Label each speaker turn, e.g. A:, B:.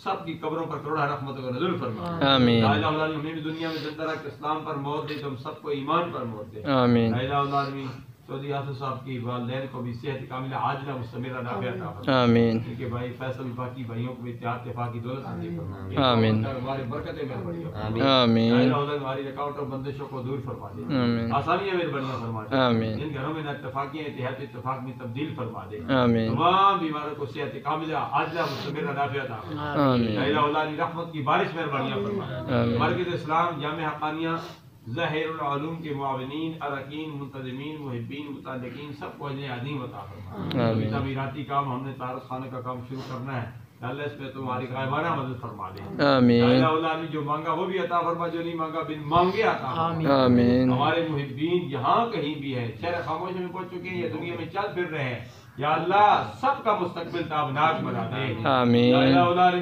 A: سب کی قبروں پر کروڑا رحمتوں کا نزول فرما.
B: آمین.
A: لا الہ الا اللہ ہمیں بھی دنیا میں زندہ رکھ اسلام پر موت دے تو ہم سب کو ایمان پر موت دے.
B: آمین.
A: لا الہ الا اللہ چودھری آصف صاحب کی والدین کو بھی صحت کاملہ عاجلہ مستمرہ نافع عطا فرما.
B: آمین.
A: ان کے بھائی فیصل باقی بھائیوں کو بھی اتحاد اتفاق کی دولت عطا فرما.
B: آمین.
A: ہمارے برکتیں مہربانی فرما.
B: آمین.
A: لا الہ الا اللہ ہماری رکاوٹ اور بندشوں کو دور فرما دے.
B: آمین.
A: آسانیاں مہربانیاں فرما دے.
B: آمین.
A: ان گھروں میں اتفاقیاں اتحاد اتفاق میں تبدیل فرما دے.
B: آمین.
A: تمام بیماروں کو صحت کاملہ عاجلہ مستمرہ نافع عطا فرما.
B: آمین.
A: لا الہ الا اللہ رحمت کی بارش مہربانیاں فرما.
B: آمین.
A: مرکز اسلام جامع حقانیہ ظاہر العلوم کے معاونین اراکین منتظمین محبین متعلقین سب کو اجر عظیم عطا فرما.
B: آمین.
A: تعمیراتی کام ہم نے تعارف خانہ کا کام شروع کرنا ہے. اللہ اس پہ تمہاری غائبانہ مدد فرما دے.
B: آمین.
A: لا الہ الا اللہ جو مانگا وہ بھی عطا فرما, جو نہیں مانگا بن مانگے عطا فرما.
B: آمین.
A: ہمارے محبین جہاں کہیں بھی ہے, شہر خاموشی میں پہنچ چکے ہیں یا دنیا میں چل پھر رہے ہیں, یا اللہ سب کا مستقبل تابناک بنا دے.
B: آمین.
A: لا الہ الا اللہ